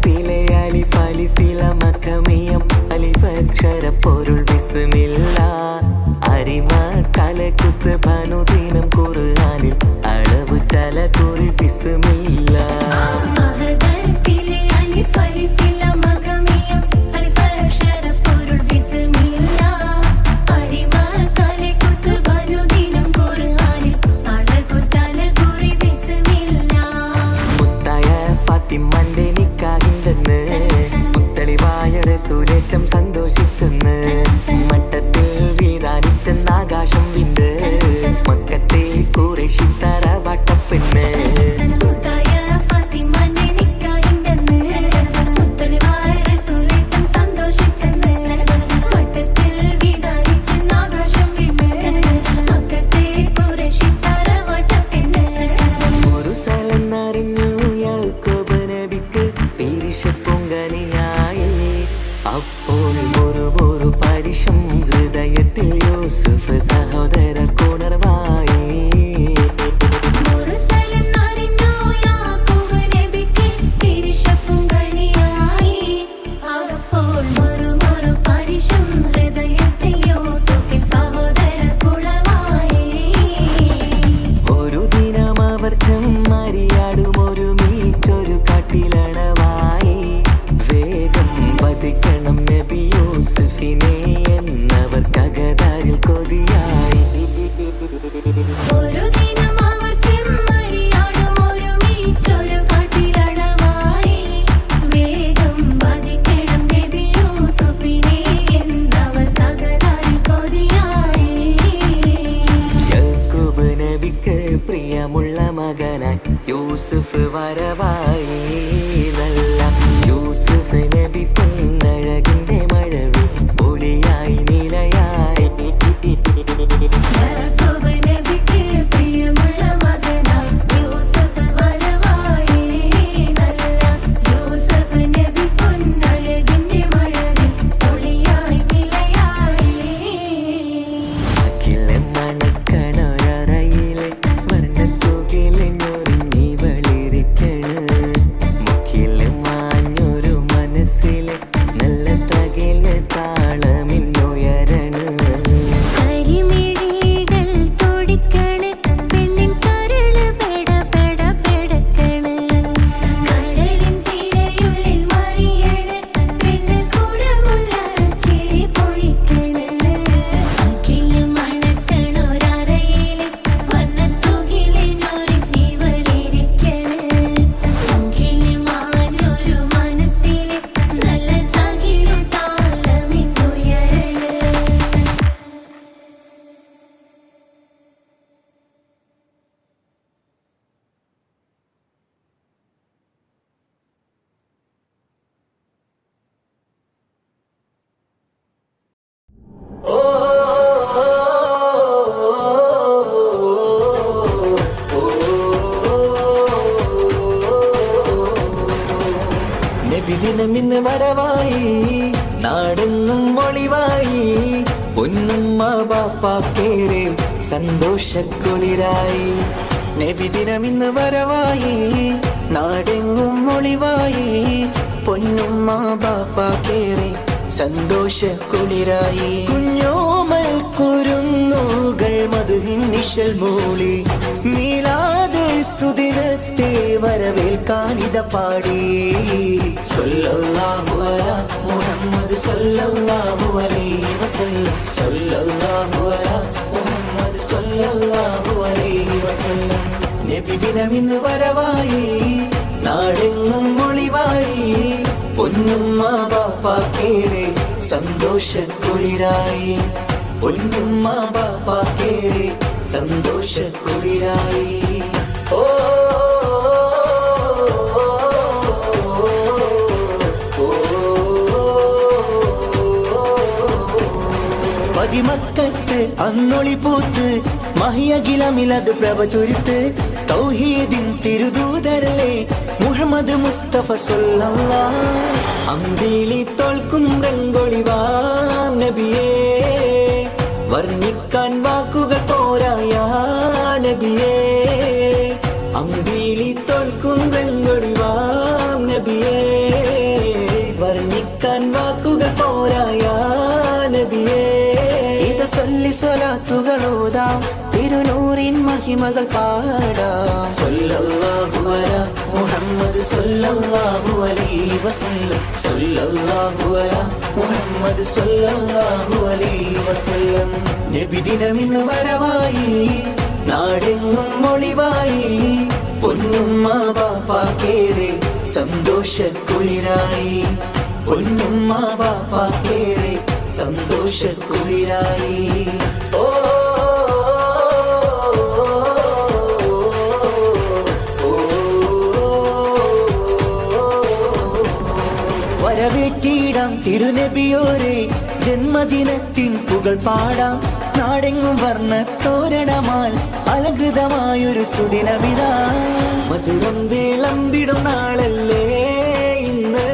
മഹത്തിലെ അലിഫ് അലിഫില മഖമിയം അലിഫക്ഷര പൊരുൾ ബിസ്മില്ല അരിമ തലകുത്ത് ഭനുദിനം ഖുർആനിൽ അളവ് തലകുറി ബിസ്മില്ല മഹത്തിലെ അലിഫ് അലിഫില മഖമിയം അലിഫക്ഷര പൊരുൾ ബിസ്മില്ല അരിമ തലകുത്ത് ഭനുദിനം ഖുർആനിൽ അളവ് തലകുറി ബിസ്മില്ല മുത്തായ ഫാത്തിമന്റെ നിക്കാഹിന്റെന്ന് മുത്തളിവായ റസൂലേറ്റം സന്തോഷിച്ചെന്ന് മട്ടത്തിൽ വീതാനിച്ചെന്ന് ആകാശം വിണ്ട് മക്കത്തെ ഖുറൈശി തറവാട്ടപ്പെണ്ണ് മുത്തായ ഫാത്തിമന്റെ നിക്കാഹിന്റെന്ന് മുത്തളിവായ റസൂലേറ്റം സന്തോഷിച്ചെന്ന് മട്ടത്തിൽ വീതാനിച്ചെന്ന് ആകാശം വിണ്ട് മക്കത്തെ ഖുറൈശി തറവാട്ടപ്പെണ്ണ് ഒരു സ്ഥലന്നറിഞ്ഞു യാക്കോബ് നബിക്ക് പേരിഷപ്പൊങ്കനിയായി അപ്പോൾ ഒരു പരിശം ഹൃദയത്തിൽ യൂസുഫ് സഹോദരർ കുണർവായി ഒരു സ്ഥലന്നറിഞ്ഞു യാക്കോബ് നബിക്ക് പേരിഷപ്പൊങ്കനിയായി അപ്പോൾ ഒരു പരിശം ഹൃദയത്തിൽ യൂസുഫിൻ സഹോദരർ കുണർവായി ഒരു ദിനം അവർ ചെമ്മരിയാടും ഒരുമിച്ചൊരു കാട്ടിലണവായി വേഗം വധിക്കണം നബി യൂസുഫിനെ എന്നവർ കഗതാരിൽ കൊതിയായി ഒരു ദിനം അവർ ചെമ്മരിയാടും ഒരുമിച്ചൊരു കാട്ടിലണവായി വേഗം വധിക്കണം നബി യൂസുഫിനെ എന്നവർ തകരാറിൽ കൊതിയായി യാക്കൂബ് നബിക്ക് പ്രിയമുള്ള മകനായി യൂസുഫ് വരവായി നല്ല യൂസുഫ് നബി പൊന്നഴകിന്റെ മഴവിൽ ഒളിയായി നിലയായി യാക്കോബ് നബിക്ക് പ്രിയമുള്ള മകനായി യൂസുഫ് വരവായി നല്ല യൂസുഫ് നബി പൊന്നഴകിന്റെ മഴവിൽ ഒളിയായി നിലയായി അഖിലം മണക്കണൊരറയിലെ വർണ്ണത്തുകിലഞ്ഞൊരിഞ്ഞി വെളിരിക്കണ് മുഖില് മാഞ്ഞൊരു മനസ്സിലെ നല്ല തകില താളമിന്നുയരണ കരിമിഴികൾ തുടിക്കണ് പെണ്ണിൻ കരള് പെട പെട പെടക്കണ് കടലിൻ തിരയുള്ളിൽ മറിയണ് പെണ്ണ് കൂടമുള്ള ചിരി പൊഴിക്കണ് അഖില് മണക്കണൊരറയില് വർണ്ണത്തുകിലിനൊരുങ്ങി വെളിരിക്കണ് മുഖില് മാഞ്ഞൊരു മനസ്സില് നല്ല തകില് താളമിന്നുയരണ നബിദിനം ഇന്ന് വരവായി നാടെങ്ങും ഒളിവായി പൊന്നുമ്മ ബാപ്പാക്കേറെ സന്തോഷക്കുളിരായി നബിദിനം ഇന്ന് വരവായി നാടെങ്ങും ഒളിവായി പൊന്നുമ്മ ബാപ്പാക്കേറെ സന്തോഷക്കുളിരായി കുഞ്ഞോമൽ കുരുന്നുകൾ മധുഹിൻ നിശൽ മൂളി മീലാദ് സുദിനത്തെ വരവേൽക്കാനിത പാടി സല്ലല്ലാഹു അലാ മുഹമ്മദ് സല്ലല്ലാഹു അലൈഹി വസല്ലം സല്ലല്ലാഹു അലാ മുഹമ്മദ് സല്ലല്ലാഹു അലൈഹി വസല്ലം നബിദിനം ഇന്ന് വരവായി നാടെങ്ങും ഒളിവായി പൊന്നുമ്മ ബാപ്പാക്കേറെ സന്തോഷക്കുളിരായി പൊന്നുമ്മ ബാപ്പാക്കേറെ സന്തോഷക്കുളിരായി ഓ പതിമക്കത്ത് അന്നൊളി പൂത്ത് മഹിയകിലമിലത് പ്രഭ ചൊരിത്ത് തൗഹീദിൻ തിരുദൂതരല്ലേ മുഹമ്മദ് മുസ്തഫ സല്ലല്ലാഹ് അമ്പിളി തോൽക്കും രംഗൊളിവാം നബിയേ വർണ്ണിക്കാൻ വാക്കുകൾ പോരായ നബിയേ അമ്പിളി തോൽക്കും രംഗൊളിവാം നബിയേ ഓതാം തിരുനൂറിൻ മഹിമകൾ പാടാം സല്ലല്ലാഹു അലാ മുഹമ്മദ് സല്ലല്ലാഹു അലൈഹി വസല്ലം സല്ലല്ലാഹു അലാ മുഹമ്മദ് സല്ലല്ലാഹു അലൈഹി വസല്ലം നബിദിനമിന്ന് വരവായി നാടെങ്ങും ഒളിവായി പൊന്നുമ്മ ബാപ്പാക്കേറെ സന്തോഷക്കുളിരായി പൊന്നുമ്മ ബാപ്പാക്കേറെ സന്തോഷക്കുളിരായി ഓ വരവേറ്റിടാം തിരുനബിയോരെ ജന്മദിനത്തിൻ പുകൾ പാടാം നാടെങ്ങും വർണ്ണത്തോരണമാൽ അലങ്കൃതമായൊരു സുദിനമിതാ മധുരം വിളമ്പിടും നാളല്ലേ ഇന്ന്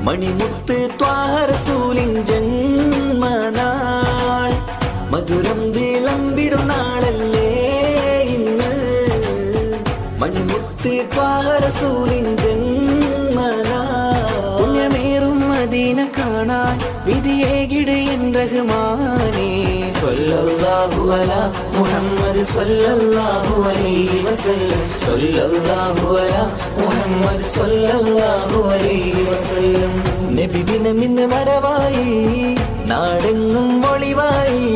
മണിമുത്ത് ത്വാഹ റസൂലിൻ ജന്മനാൾ മധുരം വിളമ്പിടും നാളല്ലേ ഇന്ന് മണിമുത്ത് ത്വാഹ റസൂലിൻ ജന്മനാൾ പുണ്യമേറും മദീന കാണാൻ വിധിയേകിട് എൻ റഹ്മാനേ സല്ലല്ലാഹു അലാ മുഹമ്മദ് സല്ലല്ലാഹു അലൈഹി വസല്ലം സല്ലല്ലാഹു അലാ മുഹമ്മദ് സല്ലല്ലാഹു അലൈഹി വസല്ലം നബിദിനമിന്ന് വരവായി നാടെങ്ങും ഒളിവായി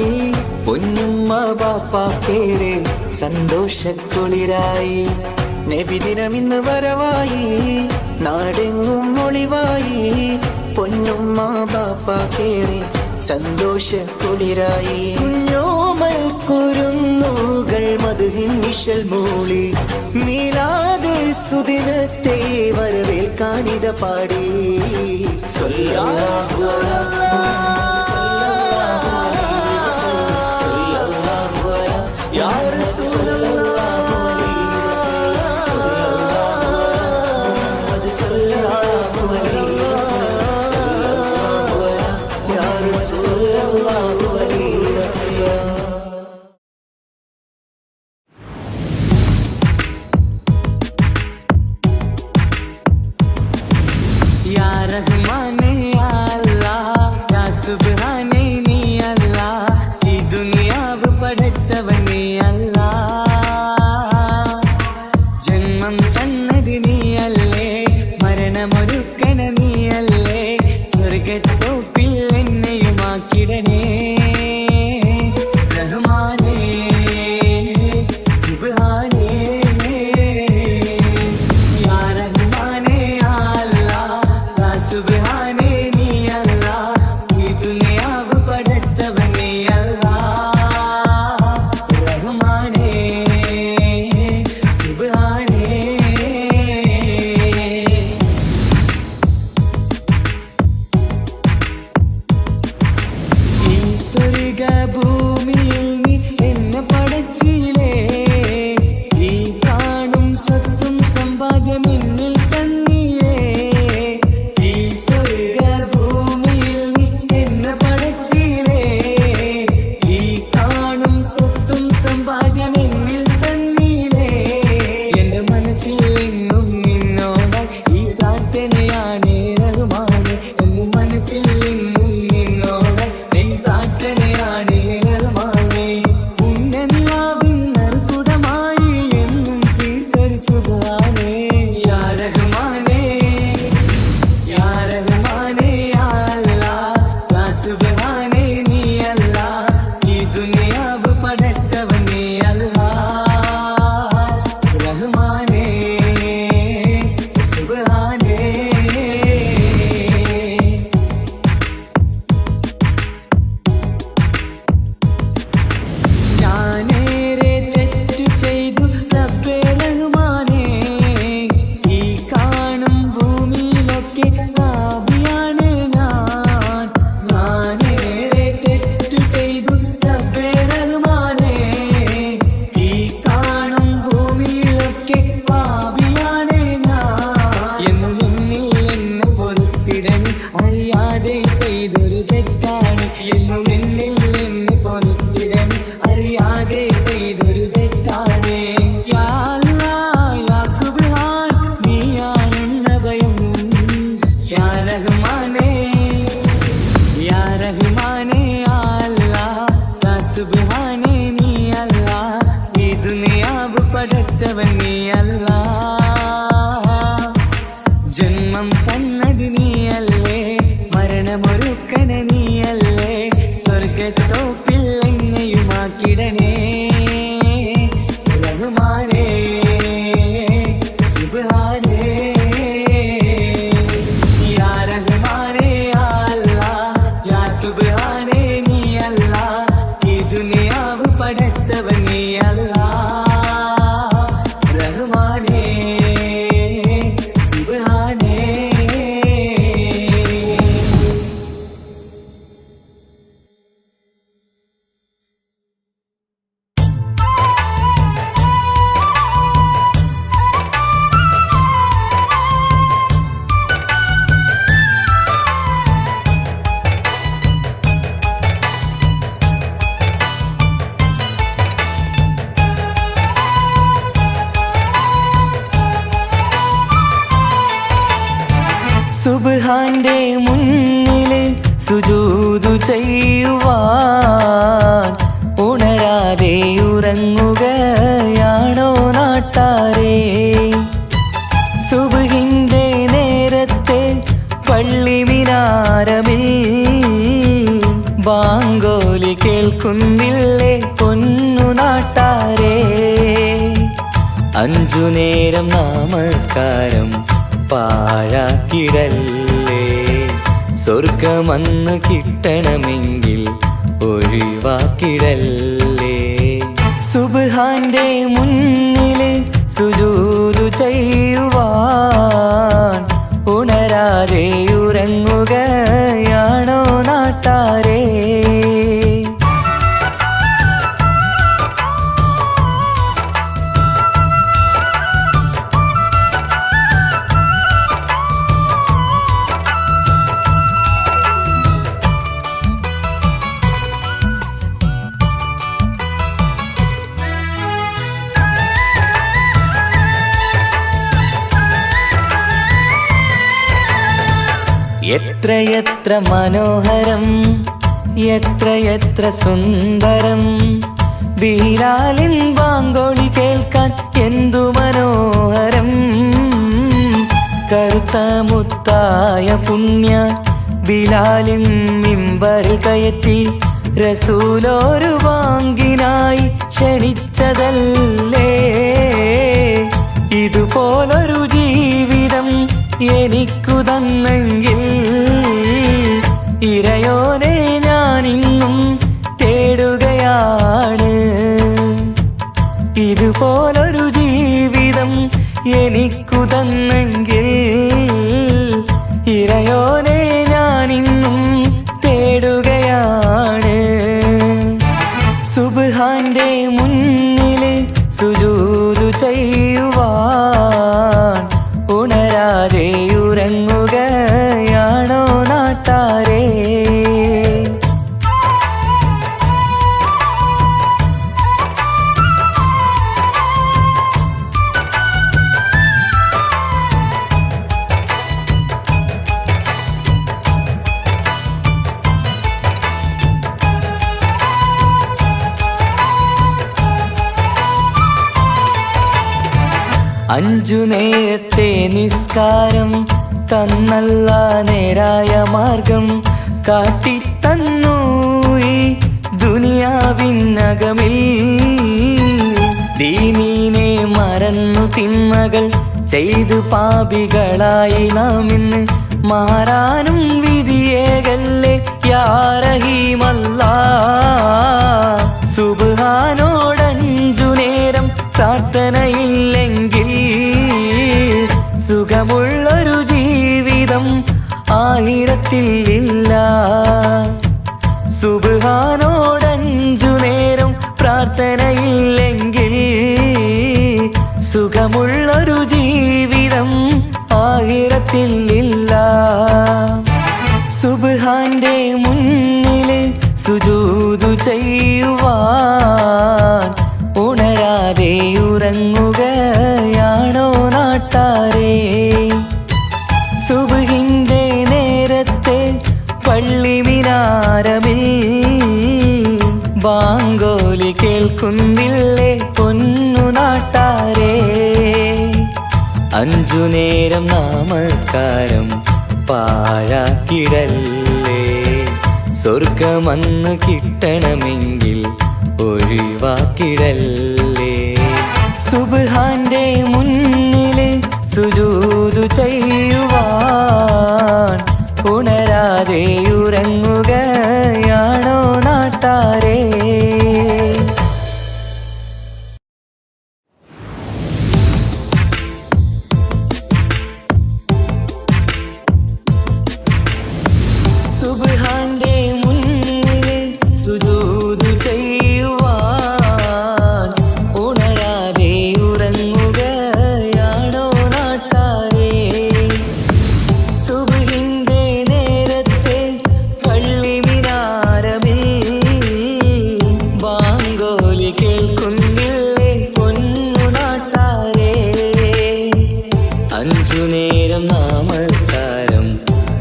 പൊന്നുമ്മ ബാപ്പാക്കേറെ സന്തോഷക്കുളിരായി നബിദിനമിന്ന് വരവായി നാടെങ്ങും ഒളിവായി പൊന്നുമ്മ ബാപ്പാക്കേറെ സന്തോഷക്കുളിരായി കുഞ്ഞോമൽ കുരുന്നുകൾ മധുഹിൻ നിശൽ മൂളി മീലാദ് സുദിനത്തെ വരവേൽക്കാനിത പാടി സല്ലല്ലാഹു അലാ സല്ലല്ലാഹു അലാ യാ റസൂലല്ലാഹ് മുഹമ്മദ് സല്ലല്ലാഹു അലൈഹി सुभान ജന്മം തന്നത് നീയല്ലേ, മരണമൊരുക്കന നീയല്ലേ, സ്വർഗത്തോപ്പിൽ എന്നെയുമാക്കിടണേ റഹ്മാനേ സുബ്ഹാനേ യാ റഹ്മാനേ യാ അല്ലാഹ് യാ സുബ്ഹാനേ നീ അല്ലാഹ്, ഈ ദുനിയാവ് പടച്ചവൻ നീ അല്ലാഹ് റഹ്മാനേ സുബ്ഹാനേ. സുബ്ഹാന്റെ മുന്നില് സുജൂദു ചെയ്യുവാൻ ഉണരാതെ ഉറങ്ങുകയാണോ നാട്ടാരേ? സുബ്ഹിന്റെ നേരത്തെ പള്ളി മിനാരമിൽ ബാങ്കോലി കേൾക്കുന്നില്ലേ പൊന്നു നാട്ടാരേ? 5 നേരം നമസ്കാരം പാഴാക്കിടല്ലേ, സ്വർഗമന്ന് കിട്ടണമെങ്കിൽ ഒഴിവാക്കിടല്ലേ. സുബ്ഹാന്റെ മുന്നില് സുജൂദു ചെയ്യുവാൻ ഉണരാതെ ഉറങ്ങുകയാണോ നാട്ടാരേ? എത്രയെത്ര മനോഹരം, എത്രയെത്ര സുന്ദരം, ബിലാലിൻ ബാങ്കോളി കേൾക്കാൻ എന്തു മനോഹരം. കറുത്ത മുത്തായ പുണ്യ ബിലാലിൻ മിമ്പറിൽ കയറ്റി റസൂലൊരു ബാങ്കിനായി ക്ഷണിച്ചതല്ലേ. ഇതുപോലൊരു ജീവിതം എനിക്കു തന്നെങ്കിൽ ഇറയോനെ ഞാനിന്നും തേടുകയാണ്. ഇതുപോലൊരു ജീവിതം എനിക്കു തന്നെങ്കിൽ ഇറയോനെ ഞാനിന്നും തേടുകയാണ്. സുബ്ഹാന്റെ മുന്നില് സുജൂദു ചെയ്യുവാൻ ഉണരാതെ ഉറങ്ങുകയാണോ നാട്ടാരേ? അഞ്ചു നേരത്തെ നിസ്കാരം തന്നല്ല നേരായ മാർഗം കാട്ടിത്തന്നു ഈ ദുനിയാവിനകമിൽ. ദീനീനെ മറന്നു തിന്മകൾ ചെയ്തു പാപികളായി നാം ഇന്ന് മാറാനും വിധിയേകല്ലേ യാ റഹീമല്ലാഹ്. സുബ്ഹാനോടഞ്ചു നേരം പ്രാർത്ഥനയില്ലെങ്കിൽ സുഖമുള്ളൊരു ജീവിതം ആയിരത്തിൽ ഇല്ല. സുബ്ഹാനോടഞ്ചു നേരം പ്രാർത്ഥനയില്ലെങ്കിൽ സുഖമുള്ളൊരു ജീവിതം ആയിരത്തിൽ ഇല്ല. സുബ്ഹാന്റെ മുന്നില് സുജൂദു ചെയ്യുവാൻ ഉണരാതെ ഉറങ്ങുകയാണോ നാട്ടാരേ? സുബ്ഹിന്റെ നേരത്തെ പള്ളി മിനാരമിൽ ബാങ്കോലി കേൾക്കുന്നില്ലേ പൊന്നു നാട്ടാരേ? 5 നേരം നമസ്കാരം പാഴാക്കിടല്ലേ. സ്വർഗമന്ന് കിട്ടണമെങ്കിൽ ഒഴിവാക്കിടല്ലേ. സുബ്ഹാന്റെ മുന്നില് സുജൂദ് ചെയ്യുവാൻ ഉണരാതെ ഉറങ്ങുകയാണോ നാട്ടാരേ? സുബ്ഹാന്റെ മുന്നില് സുജൂദ് ചെയ്യുവാൻ ഉണരാതെ ഉറങ്ങുകയാണോ നാട്ടാരേ? സുബ്ഹിന്റെ നേരത്തെ പള്ളി മിനാരമേ ബാങ്കോലി കേൾക്കുന്നില്ലേ പൊന്നു നാട്ടാരേ? 5 നേരം നമസ്കാരം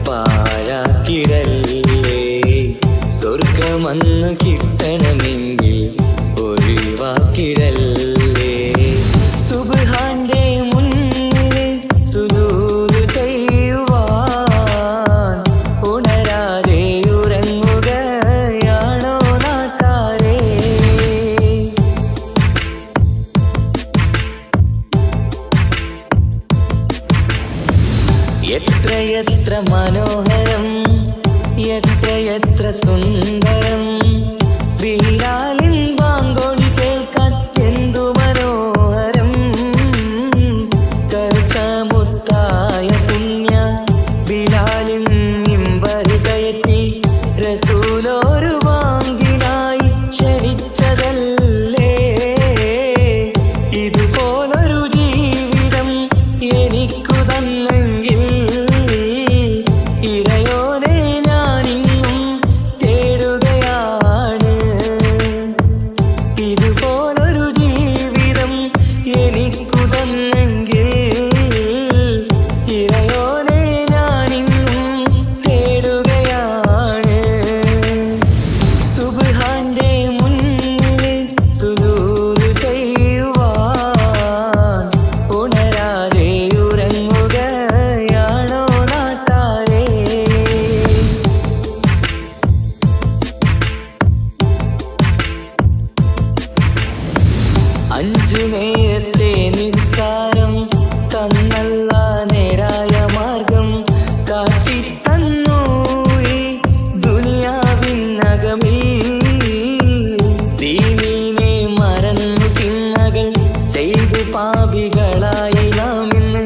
പാഴാക്കിടല്ലേ. സ്വർഗമന്ന് കിട്ടണമെങ്കിൽ ഒഴിവാക്കിടല്ലേ. സുബ്ഹാന്റെ മുന്നില് സുജൂദ് ചെയ്യുവാൻ ഉണരാതെ ഉറങ്ങുകയാണോ നാട്ടാരേ? എത്രയെത്ര മനോഹരം എത്രയെത്ര സുന്ദരം ബിലാലിൻ ബാങ്കോടി കേൾക്കാൻ എന്തു മനോഹരം. കറുത്ത മുത്തായ പുണ്യ ബിലാലിൻ മിമ്പറ് കയറ്റി റസൂലൊരു ബാങ്കിനായി ക്ഷണിച്ചതല്ലേ. ഇതുപോലൊരു ജീവിതം എനിക്കു തന്നെങ്കിൽ ഇറയോനെ ഞാനിന്നും തേടുകയാണ്. ഇതുപോലൊരു ജീവിതം എനിക്കു തന്നെങ്കിൽ ഇറയോനെ ഞാനിന്നും തേടുകയാണ്. സുബ്ഹാന്റെ മുന്നില് സുജൂദ് ചെയ്യുവാൻ ഉണരാതെ ഉറങ്ങുകയാണോ നാട്ടാരേ? അഞ്ചു നേരത്തെ നിസ്കാരം തന്നല്ല നേരായ മാർഗം കാട്ടിത്തന്നു ഈ ദുനിയാവിനകമേ. ദീനീനെ മറന്നു തിന്മകൾ ചെയ്തു പാപികളായി നാം ഇന്ന്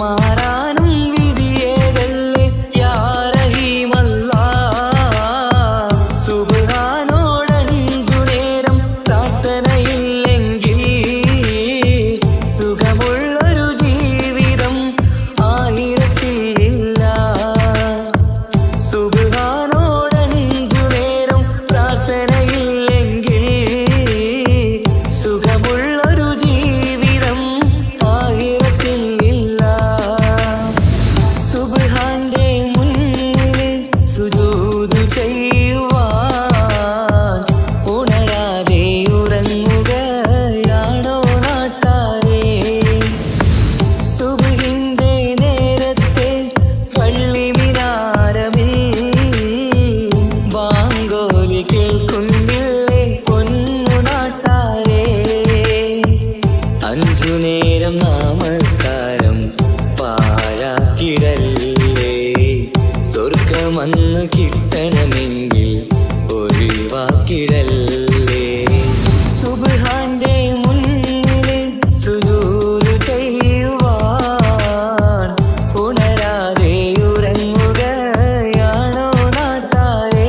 മാറാനും വിധിയേകല്ലേ യാ റഹീമല്ലാഹ്. സുബ്ഹാനോടഞ്ചു നേരം പ്രാർത്ഥനയില്ലെങ്കിൽ സുഖമുള്ളൊരു ജീവിതം ആയിരത്തിലില്ല. സുബ്ഹാനോടഞ്ചു നേരം പ്രാർത്ഥനയില്ലെങ്കിൽ സുഖമുള്ളൊരു ജീവിതം ആയിരത്തിലില്ല. സുബ്ഹാന്റെ മുന്നില് സുജൂദ് ചെയ്യുവാൻ ഉണരാതെ ഉറങ്ങുകയാണോ നാട്ടാരേ? സുബ്ഹിന്റെ നേരത്തെ പള്ളി മിനാരമേ ബാങ്കോലി കേൾക്കുന്നില്ലേ പൊന്നു നാട്ടാരേ? 5 നേരം നമസ്കാരം പാഴാക്കിടല്ലേ. സ്വർഗമന്ന് കിട്ടണമെങ്കിൽ ഒഴിവാക്കിടല്ലേ. സുബ്ഹാന്റെ മുന്നില് സുജൂദ് ചെയ്യുവാൻ ഉണരാതെ ഉറങ്ങുകയാണോ നാട്ടാരേ?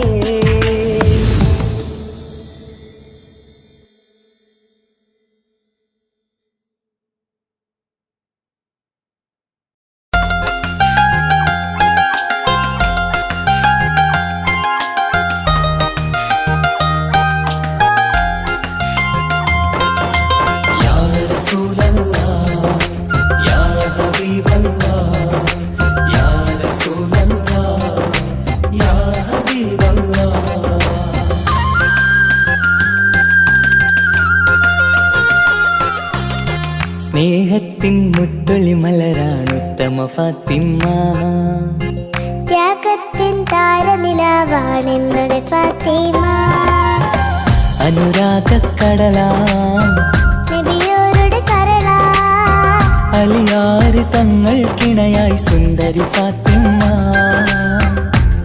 സ്നേഹത്തിൻ മുത്തൊളി മലരാണു ഉത്തമ ഫാത്തിമ. ത്യാഗത്തിൻ താരനിലാവാണെന്നുടെ ഫാത്തിമ. അനുരാഗക്കടലാ നബിയോരുടെ കരളാ അലിയാര് തങ്ങൾക്കിണയായി സുന്ദരി ഫാത്തിമ.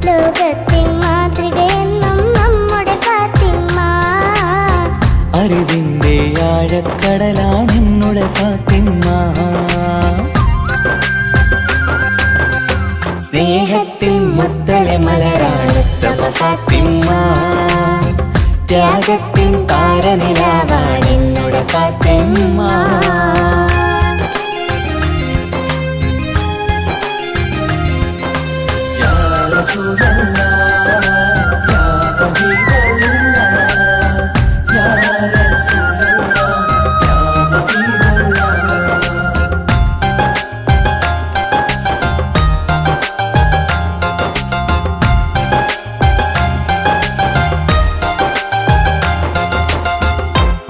ലോകത്തിൻ മാതൃകയെന്നും നമ്മുടെ ഫാത്തിമ. അറിവിന്റെ ആഴക്കടലാണെന്നുടെ ഫാത്തിമ. സ്നേഹത്തിൻ മുത്തല മലരാണ് ഉത്തമ ഫാത്തിമ. ത്യാഗത്തിൻ താരനിലാവാണെന്നുടെ ഫാത്തിമ. യാ റസൂലല്ലാഹ് യാ ഹബീബല്ലാഹ് യാ റസൂലല്ലാഹ് യാ ഹബീബല്ലാഹ്.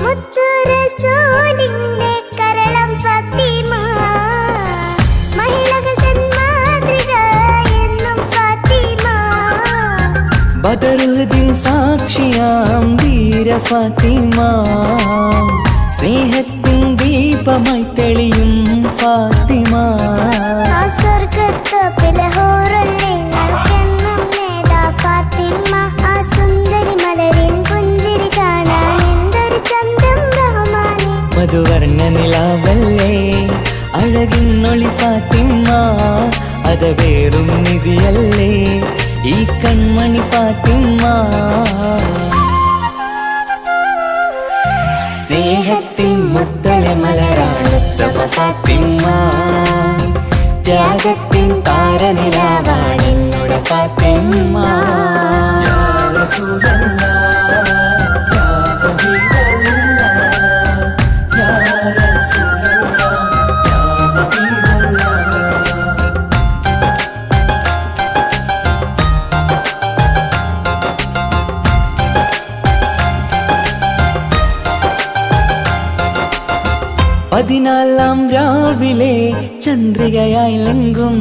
മുത്തു റസൂലിന്റെ കരളം ഫാത്തിമ. മഹിളകൾ തൻ മാതൃക എന്നും ഫാത്തിമ. ബദറുദ്ദീൻ സാക്ഷിയാം ധീര ഫാത്തിമ. സ്നേഹത്തിൻ ദീപമായി തെളിയും ഫാത്തിമ. ആ സ്വർഗത്തോപ്പിലെ ഹൂറുള്ളി നൽകുന്നും നേതാ ഫാത്തിമ. ആ സുന്ദരി മലരിൻ പുഞ്ചിരി കാണാൻ എന്തൊരു ചന്തം റഹ്മാനെ. മധുവർണ്ണ നിലാവല്ലേ അഴകിന്നൊളി ഫാത്തിമ. അതവേറും നിധിയല്ലേ ഈ കൺമണി ഫാത്തിമ. സ്നേഹത്തിൻ മുത്തല മലരാണ് ഉത്തമ ഫാത്തിമ. ത്യാഗത്തിൻ താരനിലാവാണെന്നുടെ ഫാത്തിമ. യാ റസൂലല്ലാഹ് യാ ഹബീബല്ലാഹ് യാ റസൂലല്ലാഹ് യാ ഹബീബല്ലാഹ്. പതിനാലാം രാവിലെ ചന്ദ്രികയായി ലങ്കും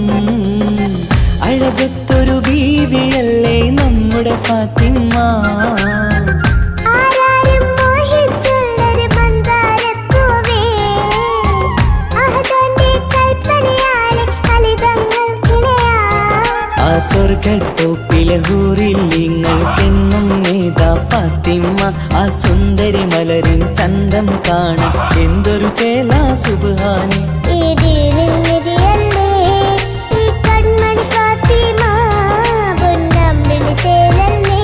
അഴകത്തൊരു ബീവിയല്ലേ നമ്മുടെ ഫാത്തിമ. ആരാരും മോഹിച്ചുള്ളൊരു മന്ദാരപ്പൂവേ. അഹദന്റെ കൽപ്പനയാലെ ഫലിതങ്ങൾക്കിണയാ. ആ സ്വർഗത്തോപ്പിലെ ഹൂറിൽ നിങ്ങൾക്കെന്നും നേതാ ഫാത്തിമ. ആ സുന്ദരി മലരിൻ ചന്തം കാണാൻ എന്തൊരു ചേലാ സുബ്ഹാനി. ഈ ദീനിൻ നിധിയല്ലേ ഈ കൺമണി ഫാത്തിമ. പൊന്നം വിളിച്ചേലല്ലേ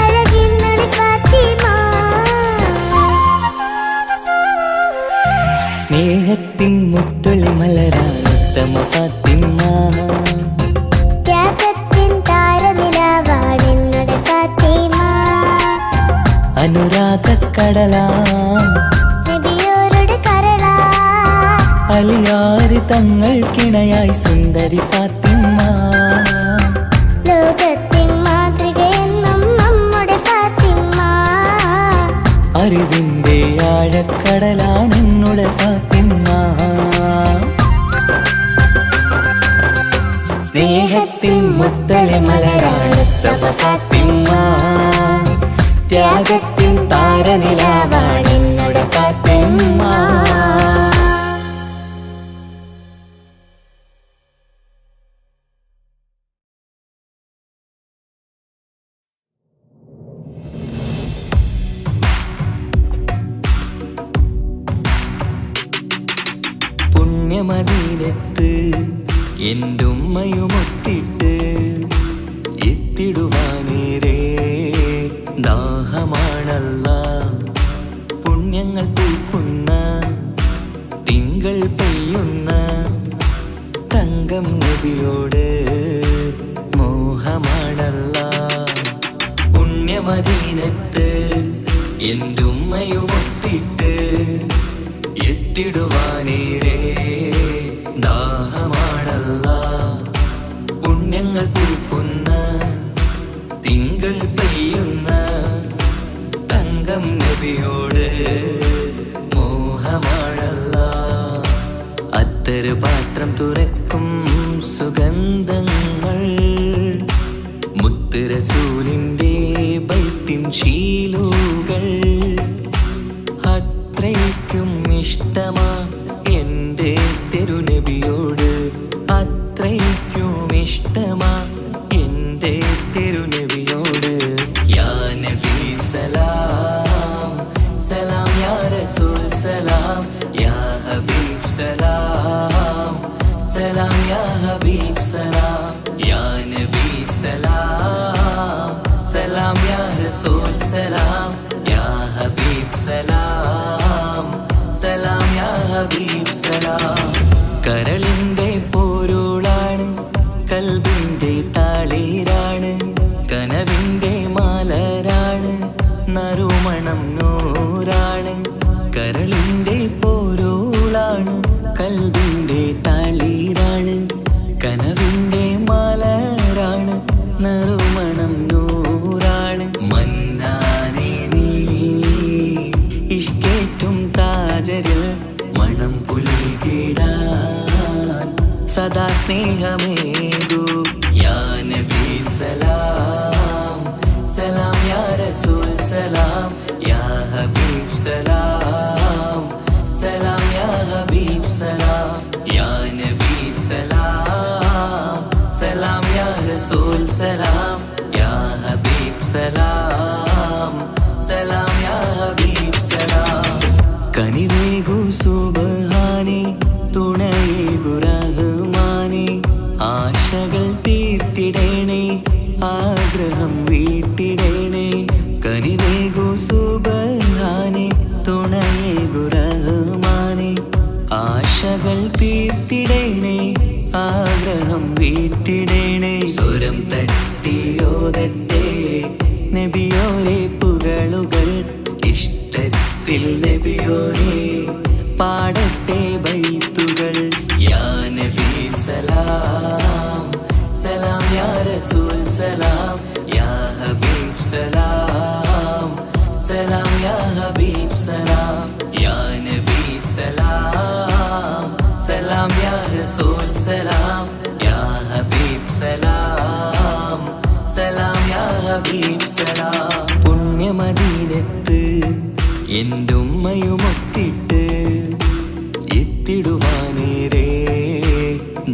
അഴകിന്നൊളി ഫാത്തിമ. സ്നേഹത്തിൻ മുത്തൊളി മലരാണ് ഉത്തമ ഫാത്തിമ. ത്യാഗത്തിൻ താരനിലാവാണെന്നുടെ ഫാത്തിമ. അനുരാഗക്കടലാ നബിയോരുടെ കരളാ അലിയാര് തങ്ങൾക്കിണയായി സുന്ദരി ഫാത്തിമ. ലോകത്തിൻ മാതൃകയെന്നും നമ്മുടെ ഫാത്തിമ. അറിവിന്റെ ആഴക്കടലാണെന്നുടെ ഫാത്തിമ. സ്നേഹത്തിൻ മുത്തല മലരാണ് ഉത്തമ ഫാത്തിമ. ത്യാഗത്തിൻ താരനിലാവാണെന്നുടെ ഫാത്തിമ. പുണ്യമദീനത്ത് എൻ്റെ ഉമ്മയുമൊത്തിട്ട് എത്തിടുവാനേരേ ദാഹമാണല്ലാ. പുണ്യങ്ങൾ പൂക്കുന്ന തിങ്കൾ പെയ്യുന്ന തങ്കം നബിയോട് മോഹമാണല്ലാ. പുണ്യമദീനത്ത് എൻ്റെ ഉമ്മയുമൊത്തിട്ട് എത്തിടുവാനേരേ ദാഹമാണല്ലാ. പുണ്യങ്ങൾ പൂക്കുന്ന തിങ്കൾ പെയ്യുന്ന തങ്കം നബിയോട് മോഹമാണല്ലാ. അത്തറ് പാത്രം തുറക്ക സുഗന്ധങ്ങൾ മുത്ത് റസൂലിന്റെ ബൈത്തിൻ ശീലുകൾ അത്രയ്ക്കും ഇഷ്ടമാ എൻ്റെ തിരുനബിയോട് അത്രയ്ക്കും ഇഷ്ടമാ എൻ്റെ തിരുനബിയോട് യാ നബി സലാം സലാം യാ റസൂൽ സലാം യാ ഹബീബ് സലാം സലാം യാ ഹബീബ് സലാം യാ നബി സലാം സലാം യാ റസൂൽ സലാം യാ ഹബീബ് സലാം സലാം യാ ഹബീബ് സലാം കരളിൻ്റെ പൊരുളാണ് കൽബിൻ്റെ താളീരാണ് കനവിൻ്റെ മാലരാണ് നറുമണം നൂറാണ് കരളിൻ്റെ പൊരുളാണ് കൽബിൻ്റെ താളീരാണ് കനവിൻ്റെ മാലരാണ് നറുമണം നൂറാണ് മന്നാനെ നീ ഇഷ്കേറ്റും താജരിൽ മണം പുൽകിടാൻ സദാ സ്നേഹമേകൂ യാ നബി സലാം സലാം യാ റസൂൽ സലാം യാ ഹബീബ് സലാം സലാം യാ ഹബീബ് സലാം യാ നബി സലാം സലാം യാ റസൂൽ സലാം യാ ഹബീബ് സലാം സലാം യാ ഹബീബ് സലാം കനിവേകു സുബ്ഹാനേ തുണയേകു റഹ്മാനേ ആശകൾ തീർത്തിടേണേ ആഗ്രഹം വീട്ടിടേണേ കനിവേകു സുബ്ഹാനേ തുണയേകു റഹ്മാനേ ആശകൾ തീർത്തിടേണേ ആഗ്രഹം വീട്ടിടേണേ സ്വരം തട്ടിയോതട്ടെ നബിയോരെ പുകളുകൾ ഇഷ്ടത്തിൽ നബിയോരെ പാടട്ടെ ബൈത്തുകൾ യാ നബി സലാം സലാം യാ റസൂൽ സലാം യാ ഹബീബ് സലാം സലാം യാ ഹബീബ് സലാം യാ നബി സലാം സലാം യാ റസൂൽ സലാം യാ ഹബീബ് സലാം സലാം യാ ഹബീബ് സലാം പുണ്യമദീനത്ത് എൻ്റെ ഉമ്മയുമൊത്തിട്ട് എത്തിടുവാനേരേ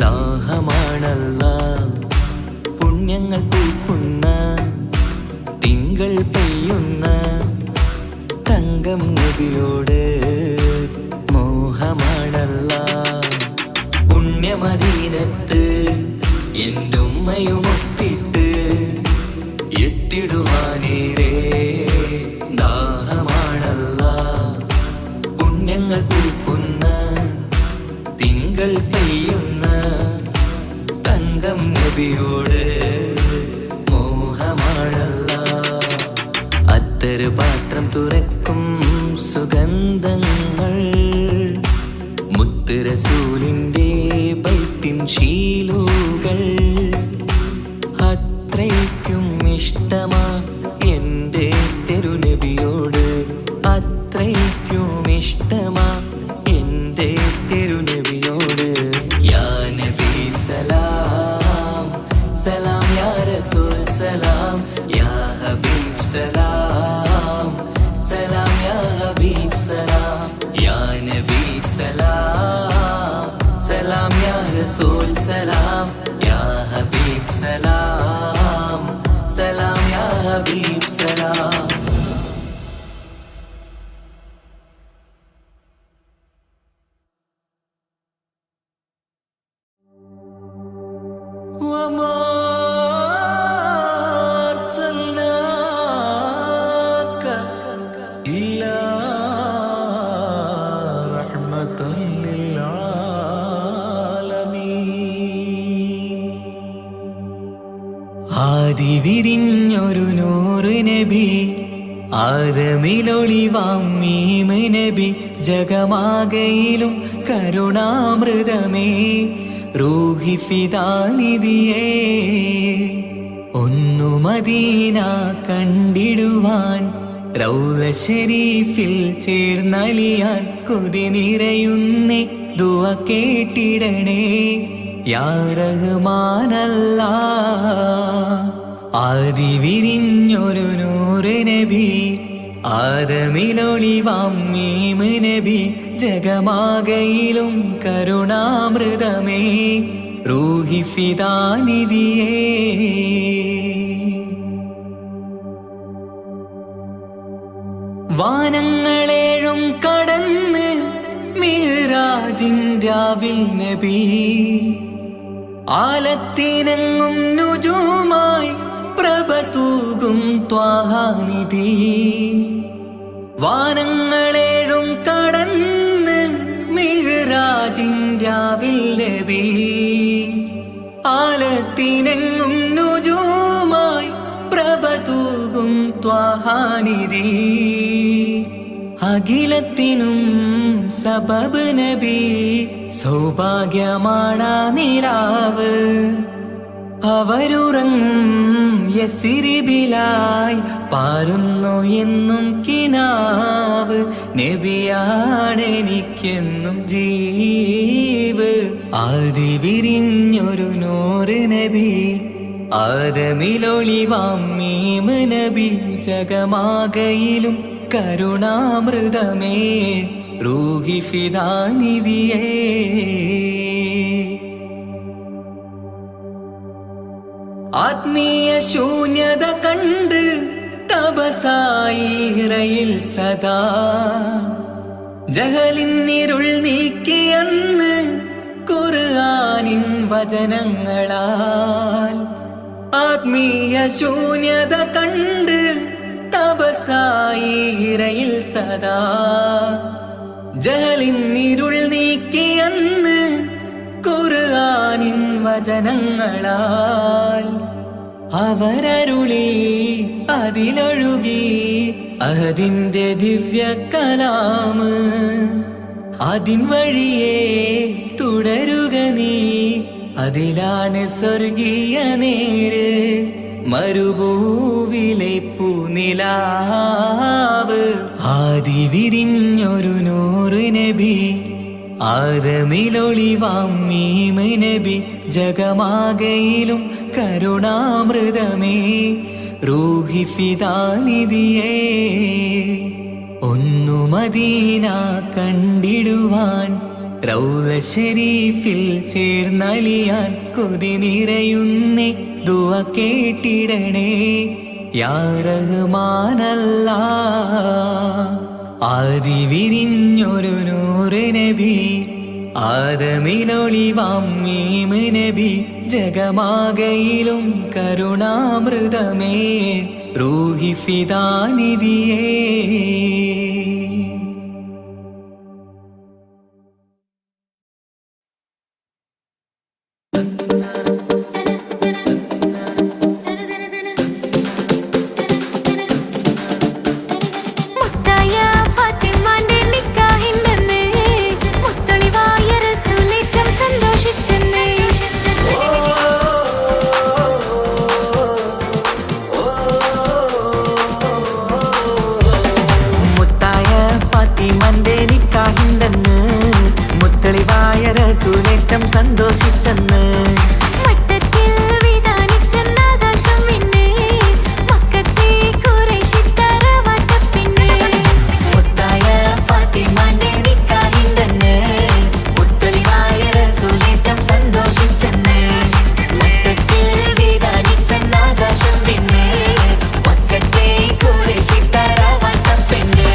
ദാഹമാണല്ല പുണ്യങ്ങൾ പൂക്കുന്ന തിങ്കൾ പെയ്യുന്ന തങ്കം നബിയോട് മോഹമാണല്ല പുണ്യമദീനത്ത് എൻ്റെ ഉമ്മയുമൊത്തിട്ട് എത്തിടുവാനേരേ ദാഹമാണല്ല പുണ്യങ്ങൾ പൂക്കുന്ന തിങ്കൾ പെയ്യുന്ന തങ്കം നബിയോട് മോഹമാണല്ല അത്തറ് പാത്രം തുറക്കും സുഗന്ധങ്ങൾ മുത്ത് റസൂലിന്റെ ബൈത്തിൻ ശീലുകൾ അത്രയ്ക്കും ഇഷ്ടമാ എൻ്റെ തിരുനബിയോട് അത്രയ്ക്കും ഇഷ്ടമാ എൻ്റെ തിരുനബിയോട് യാ നബി സലാം സലാം യാ റസൂൽ സലാം യാ ഹബീബ് സലാം സലാം യാ ഹബീബ് സലാം യാ നബി സലാം സലാം യാ റസൂൽ സലാം യാ ഹബീബ് സലാം സലാം യാ ഹബീബ് സലാം وما أرسلناك إلا رحمة للعالمين ആദി വിരിഞ്ഞൊരു നൂറ് നബി ആദമിലൊളിവാം മീമ് നബി ജഗമാകയിലും കരുണാമൃതമേ റൂഹി ഫിദാനിധിയേ ഒന്നു മദീന കണ്ടിടുവാൻ റൗള ശരീഫിൽ ചേർന്നലിയാൻ കൊതി നിറയുന്നേ ദുആ കേട്ടിടണേ യാ റഹ്മാനല്ലാ. ആദി വിരിഞ്ഞൊരു നൂറ് നബി, ആദമിലൊളിവാം മീമ് നബി, ജഗമാകയിലും കരുണാമൃതമേ റൂഹി ഫിദാനിധിയേ. വാനങ്ങളേഴും കടന്ന് മിഹ്റാജിൻ രാവിൽ നബി, ആലത്തിനെങ്ങും നുജൂമായി പ്രഭ തൂകും ത്വാഹാനിധി. വാനങ്ങളേഴും കടന്ന് മിഹ്റാജിൻ രാവിൽ നബി, ആലത്തിനെങ്ങും നുജൂമായി പ്രഭ തൂകും ത്വാഹാനിധി. അഖിലത്തിനും സബബ് നബി, സൗഭാഗ്യമാണാ നിലാവ്. അവരുറങ്ങും യസിരിബിലായി പാരുന്നു എന്നും കിനാവ്. നബിയാണെനിക്കെന്നും ജീവ്. ആദി വിരിഞ്ഞൊരു നൂറ് നബി, ആദമിലൊളിവാം മീമ് നബി, ജഗമാകയിലും കരുണാമൃതമേ റൂഹി ഫിദാനിധിയേ. ആത്മീയ ശൂന്യത കണ്ട് തപസായി ഇറയിൽ സദാ, ജഹലിന്നിരുൾ നീക്കിയെന്ന് ഖുർആനിൻ വചനങ്ങളാൽ. ആത്മീയ ശൂന്യത കണ്ട് തപസായി ഇറയിൽ സദാ, ജഹലിന്നിരുൾ നീക്കിയെന്ന് ഖുർആനിൻ വചനങ്ങളാൽ. അവരരുളി അതിലൊഴുകി അഹദിന്റെ ദിവ്യ കലാമ്. അതിൻ വഴിയേ തുടരുക നീ, അതിലാണ് സ്വർഗീയ നേര്. മരുഭൂവിലെ പൂനിലാവ്. ആദി വിരിഞ്ഞൊരു നൂറ് നബി, ആദമിലൊളിവാം മീമ് നബി, ജഗമാകയിലും കരുണാമൃതമേ റൂഹി ഫിദാനിധിയേ. ഒന്നു മദീന കണ്ടിടുവാൻ, റൗള ശരീഫിൽ ചേർന്നലിയാൻ കൊതി നിറയുന്നേ ദുആ കേട്ടിടണേ യാ റഹ്മാനല്ലാ. ആദി വിരിഞ്ഞൊരു നൂറ് നബി, ആദമിലൊളിവാം മീമ് നബി, ജഗമാകയിലും കരുണാമൃതമേ റൂഹി ഫിദാനിധിയേ. റസൂലേറ്റം സന്തോഷിച്ചെന്ന് മട്ടത്തിൽ വിധാനിച്ചെന്നാകാശം പിന്നെ മക്കത്തെ ഖുറൈശിത്തറ വട്ടപ്പിന്നെ മുത്തായ ഫാത്തിമാന്റെ നിക്കാഹിണ്ടെന്ന് മുത്തളിവായ റസൂലേറ്റം സന്തോഷിച്ചെന്ന് മട്ടത്തിൽ വിധാനിച്ചെന്നാകാശം പിന്നെ മക്കത്തെ ഖുറൈശിത്തറ വട്ടപ്പിന്നെ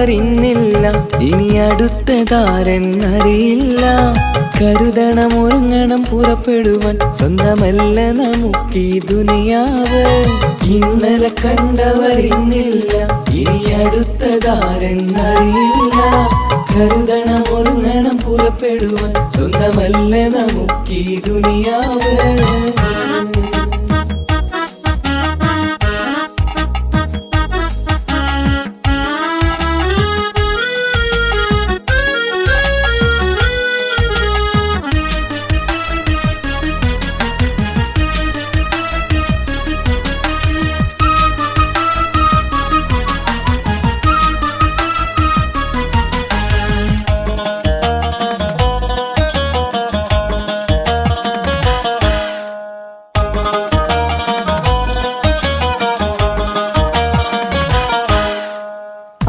കണ്ടവരിന്നില്ല, ഇനി അടുത്തതാരെന്നറിയില്ല. കരുതണം ഒരുങ്ങണം പുറപ്പെടുവാൻ, സ്വന്തമല്ല നമുക്കീ ദുനിയാവ്. ഇന്നലെ കണ്ടവരിന്നില്ല, ഇനി അടുത്തതാരെന്നറിയില്ല. കരുതണം ഒരുങ്ങണം പുറപ്പെടുവാൻ, സ്വന്തമല്ല നമുക്കീ ദുനിയാവ്.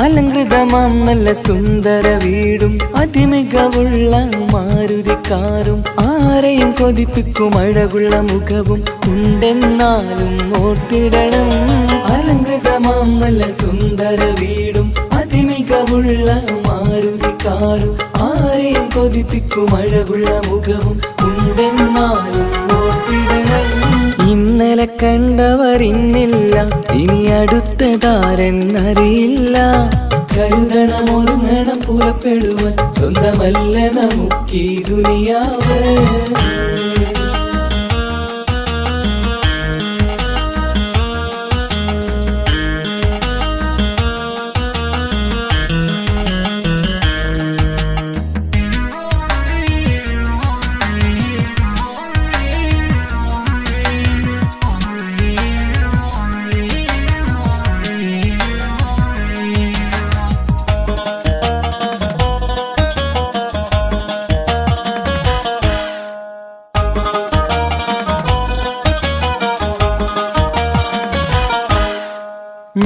അലങ്കൃതമാം നല്ല സുന്ദര വീടും അതിമികവുള്ള മാരുതിക്കാരും ആരെയും കൊതിപ്പിക്കും അഴകുള്ള മുഖവും ഉണ്ടെന്നാലും ഓർത്തിടണം. അലങ്കൃതമാം നല്ല സുന്ദര വീടും അതിമികവുള്ള മാരുതിക്കാരും ആരെയും കൊതിപ്പിക്കും അഴകുള്ള മുഖവും ഉണ്ടെന്നാലും ഓർത്തിടണം. ഇന്നലെ കണ്ടവരിന്നില്ല, ഇനി അടുത്തതാരെന്നറിയില്ല. കരുതണം ഒരുങ്ങണം പുറപ്പെടുവാൻ, സ്വന്തമല്ല നമുക്കീ ദുനിയാവ്.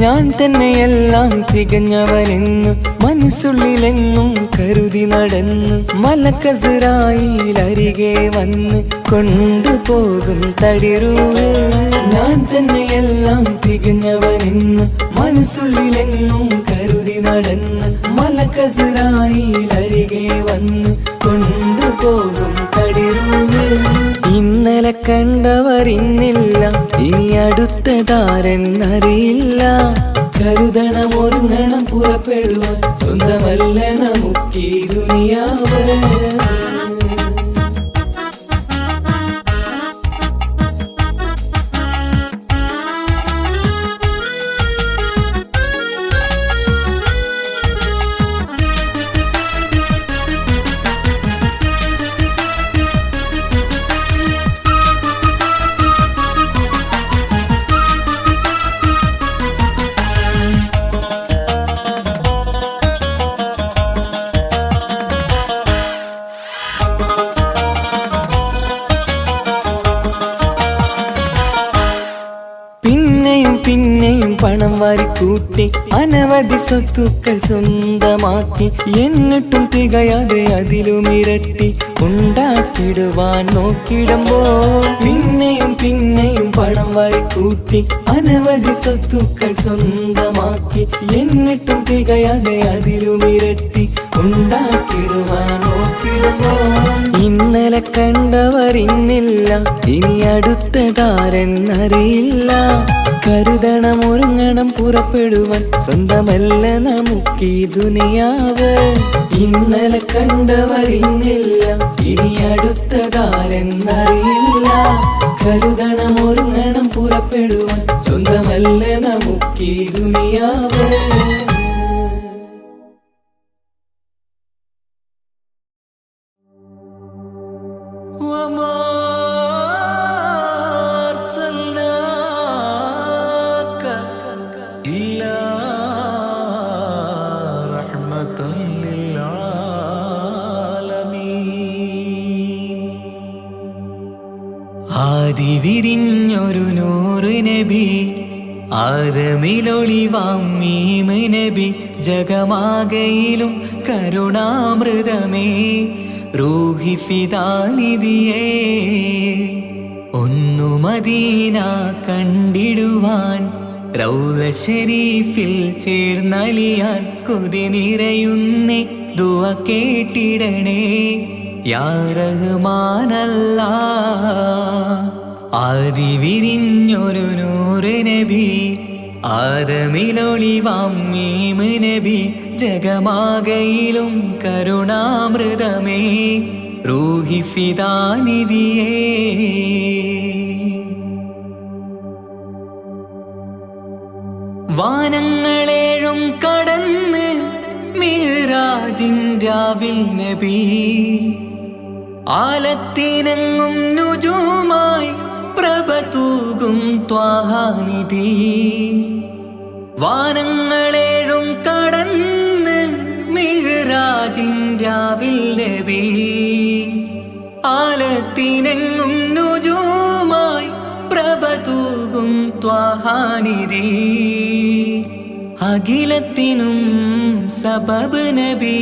ഞാൻ തന്നെയെല്ലാം തികഞ്ഞവനെന്ന് മനസ്സുള്ളിലെന്നും കരുതി നടന്ന് മലക്കസറായിലരികെ വന്ന് കൊണ്ടുപോകും തടിരൂവ്. ഞാൻ തന്നെയെല്ലാം തികഞ്ഞവനെന്ന് മനസ്സുള്ളിലെന്നും കരുതി നടന്ന് മലക്കസറായിലരികെ വന്ന് കൊണ്ടുപോകും തടിരൂവ്. ഇന്നലെ കണ്ടവരിന്നില്ല, ഇനി അടുത്തതാരെന്നറിയില്ല. കരുതണം ഒരുങ്ങണം പുറപ്പെടുവാൻ, സ്വന്തമല്ല നമുക്കീ ദുനിയാവ്. പിന്നെയും പണം വാരിക്കൂട്ടി അനവധി സ്വത്തുക്കൾ സ്വന്തമാക്കി, എന്നിട്ടും തികയാതെ അതിലും ഇരട്ടി ഉണ്ടാക്കിടുവാൻ നോക്കിടുമ്പോൾ. പിന്നെയും പണം വാരിക്കൂട്ടി അനവധി സ്വത്തുക്കൾ സ്വന്തമാക്കി, എന്നിട്ടും തികയാതെ അതിലും ഇരട്ടി ഉണ്ടാക്കിടുവാൻ നോക്കിടുമ്പോൾ. ഇന്നലെ കണ്ടവരിന്നില്ല, ഇനി അടുത്തതാരെന്നറിയില്ല. കരുതണം ഒരുങ്ങണം പുറപ്പെടുവാൻ, സ്വന്തമല്ല നമുക്കീ ദുനിയാവ്. ഇന്നലെ കണ്ടവരിന്നില്ല, ഇനി അടുത്തതാരെന്നറിയില്ല. കരുതണം ഒരുങ്ങണം പുറപ്പെടുവാൻ, സ്വന്തമല്ല നമുക്കീ ദുനിയാവ്. ആദിവിരിഞ്ഞൊരു നൂറ് നബി, ആദമിലൊളിവാം മീമ് നബി, ജഗമാകയിലും കരുണാമൃതമേ റൂഹി ഫിദാനിധിയേ. ഒന്നു മദീന കണ്ടിടുവാൻ റൗള ശരീഫിൽ ചേർന്നലിയാൻ കൊതി നിറയുന്നേ ദുആ കേട്ടിടണേ യാ റഹ്മാനല്ലാ. ആദി വിരിഞ്ഞൊരു നൂറ് നബി ആദമിലൊളിവാം മീമ് നബി ജഗമാകയിലും കരുണാമൃതമേ റൂഹി ഫിദാനിധിയേ. വാനങ്ങളേഴും കടന്ന് മിഹ്റാജിൻ രാവിൽ നബി ആലത്തിനെങ്ങും നുജൂമായി പ്രഭ തൂകും ത്വാഹാനിധി. വാനങ്ങളേഴും കടന്ന് മിഹ്റാജിൻ രാവിൽ നബി ആലത്തിനെങ്ങും നുജൂമായി പ്രഭ തൂകും ത്വാഹാനിധി. അഖിലത്തിനും സബബ് നബി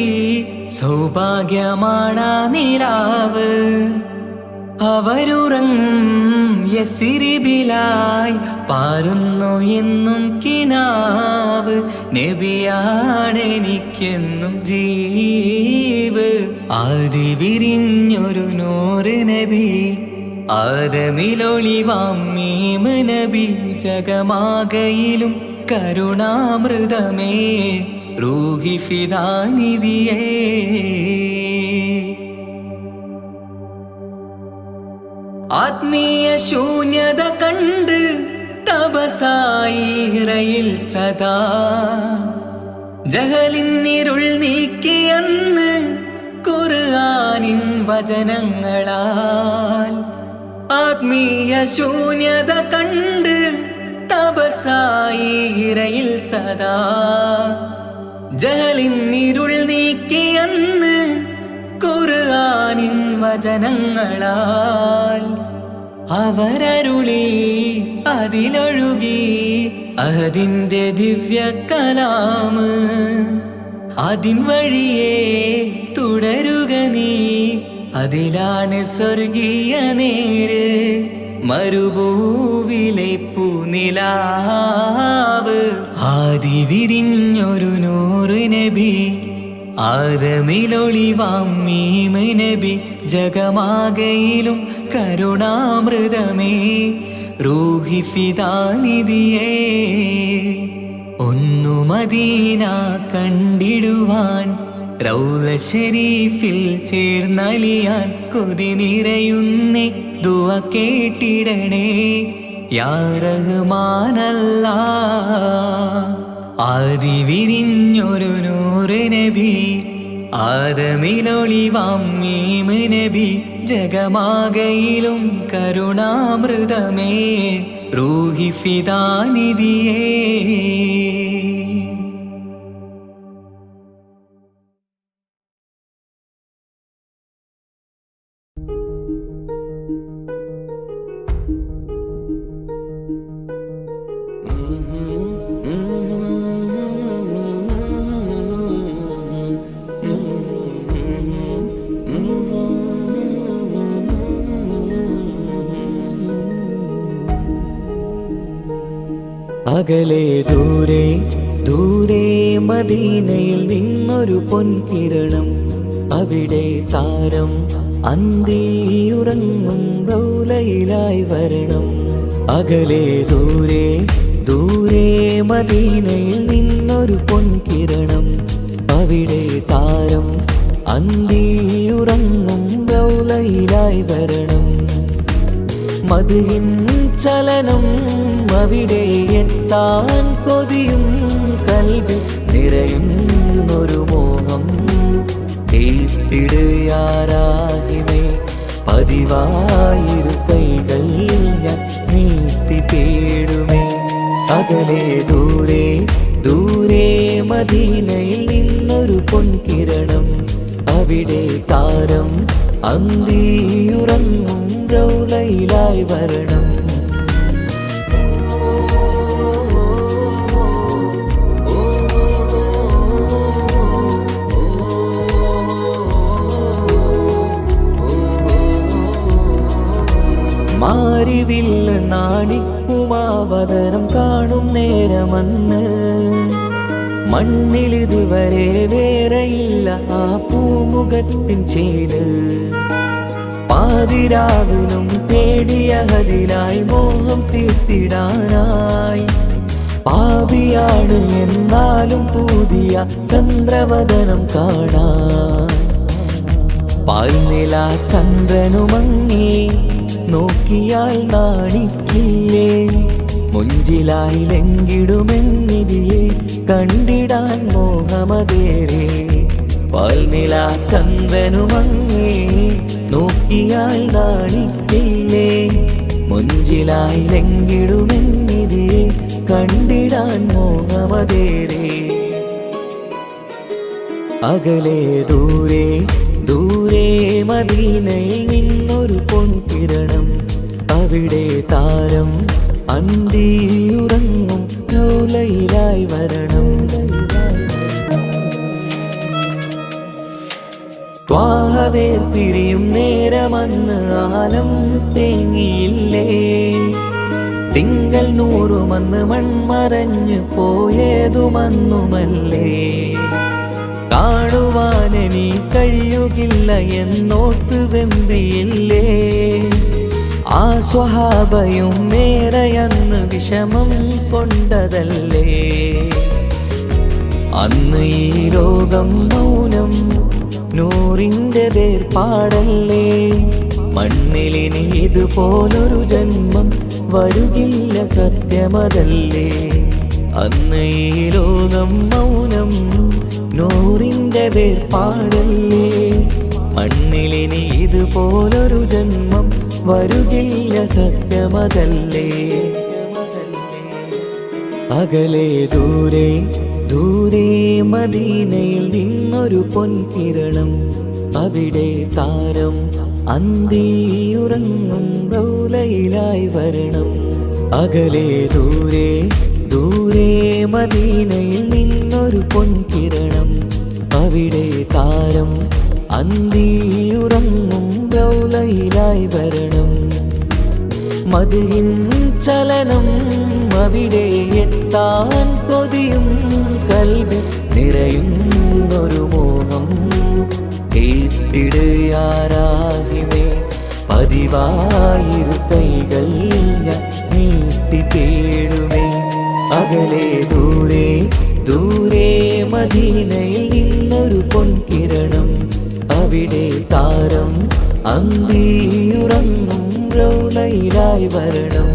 സൗഭാഗ്യമാണാ നിലാവ്. അവരുറങ്ങും യസിരിബിലായി പാരുന്നു എന്നും കിനാവ്. നബിയാണെനിക്കെന്നും ജീവ്. ആദി വിരിഞ്ഞൊരു നൂറ് നബി ആദമിലൊളിവാം മീമ് നബി ജഗമാകയിലും കരുണാമൃതമേ റൂഹി ഫിദാനിധിയേ. ആത്മീയ ശൂന്യത കണ്ട് തപസായി ഹിറയിൽ സദാ ജഹലിന്നിരുൾ നീക്കിയെന്ന് ഖുർആനിൻ വചനങ്ങളാൽ. ആത്മീയ ശൂന്യത കണ്ട് തപസായി ഹിറയിൽ സദാ ജഹലിന്നിരുൾ നീക്കിയെന്ന് ഖുർആനിൻ വചനങ്ങളാൽ. അവരരുളി അതിലൊഴുകി അഹദിന്റെ ദിവ്യ കലാമ്. അതിൻ വഴിയേ തുടരുക നീ, അതിലാണ് സ്വർഗീയ നേര്. മരുഭൂവിലെ പൂനിലാവ്. ആദി വിരിഞ്ഞൊരു നൂറ് നബി ആദമിലൊളിവാം മീമ് നബി ജഗമാകയിലും കരുണാമൃതമേ റൂഹി ഫിദാനിധിയേ. ഒന്നു മദീന കണ്ടിടുവാൻ റൗള ശരീഫിൽ ചേർന്നലിയാൻ കൊതി നിറയുന്നേ ദുആ കേട്ടിടണേ യാ റഹ്മാനല്ലാ. ആദി വിരിഞ്ഞൊരു നൂറ് നബി ആദമിലൊളിവാം മീമ് നബി ജഗമാകയിലും കരുണാമൃതമേ റൂഹി ഫിദാനിധിയേ. അകലെ ദൂരെ ദൂരെ മദീനയിൽ നിന്നൊരു പൊൻകിരണം. അവിടെ താരം അന്തിയുറങ്ങും റൗലയിലായി വരണം. അകലെ ദൂരെ ദൂരെ മദീനയിൽ നിന്നൊരു പൊൻകിരണം. അവിടെ താരം അന്തിയുറങ്ങും റൗലയിലായി വരണം. മദ്ഹിൻ ചലനം അവിടെ എത്താൻ കൊതിയും കൽബിൽ നിറയുന്നൊരു മോഹം. കേട്ടിടുയാരാകിമേ പതിവായിരു കൈകൾ ഞാൻ നീട്ടി തേടുമേ. അകലെ ദൂരെ ദൂരെ മദീനയിൽ നിന്നൊരു പൊൻകിരണം. അവിടെ താരം അന്തിയുറങ്ങും റൗലയിലായി വരണം. മാരിവില്ല് നാണിക്കുമാവതരം കാണും നേരം നേരമന്ന് മണ്ണിലിതുവരെ വേറെയില്ല ആ പൂമുഖത്തിൻ ചേര്. പാതിരാവിലും തേടിയ ഹതിലായി മോഹം തീർത്തിടാനായി. പാപിയാണ് എന്നാലും പുതിയ ചന്ദ്രവദനം കാണാൻ. പാൽനില ചന്ദ്രനുമങ്ങി നോക്കിയാൽ നാണിക്കില്ലേ. മുഞ്ചിലായി ലംഘിടുമെന്നിതിയെ കണ്ടിടാൻ മോഹമതേറെ. പാൽനില ചന്ദ്രനുമങ്ങി നോക്കിയാൽ നാണിക്കില്ലേ. മുഞ്ചിലായി ലംഘിടുമെന്നിതിയെ കണ്ടിടാൻ മോഹമതേറെ. അകലെ ദൂരെ ദൂരെ മദീനയിൽ നിന്നൊരു പൊൻകിരണം. അവിടെ താരം അന്തിയുറങ്ങും റൗലയിലായി വരണം. ത്വാഹവേ പിരിയും നേരമന്ന് ആലം തേങ്ങിയില്ലേ. തിങ്കൾ നൂറുമന്ന് മൺമറഞ്ഞു പോയതുമന്നുമല്ലേ. കാണുവാനെനി കഴിയുകില്ല എന്നോർത്ത് വെമ്പിയില്ലേ. ആ സ്വഹാബയും മേറയന്ന് വിഷമം കൊണ്ടതല്ലേ. അന്ന് ഈ ലോകം മൗനം നൂറിൻ്റെ വേർപാടല്ലേ. മണ്ണിലിനി ഇതുപോലൊരു ജന്മം വരുകില്ല സത്യമതല്ലേ. അന്ന് ഈ ലോകം മൗനം നൂറിൻ്റെ വേർപാടല്ലേ. മണ്ണിലിനി ഇതുപോലൊരു ജന്മം വരുകില്ല സത്യമതല്ലേ. അകലെ ദൂരെ ദൂരെ മദീനയിൽ നിന്നൊരു പൊൻകിരണം. അവിടെ താരം അന്തിയുറങ്ങും റൗലയിലായി വരണം. അകലെ ദൂരെ ദൂരെ മദീനയിൽ നിന്നൊരു പൊൻകിരണം. അവിടെ താരം അന്തിയുറങ്ങും റൗലയിലായി വരണം. മദിഹിൻ ചലനം അവിടെ എത്താൻ കൊതിയും കൽബിൽ നിറയുന്നൊരു മോഹം. കേട്ടിടുയാരാഹിമേ പതിവായിരു കൈകൾ ഞാൻ നീട്ടി തേടുമേ. അകലെ ദൂരെ ദൂരെ മദീനയിൽ നിന്നൊരു പൊൻകിരണം. അവിടെ താരം അന്തിയുറങ്ങും റൗലയിലായി വരണം.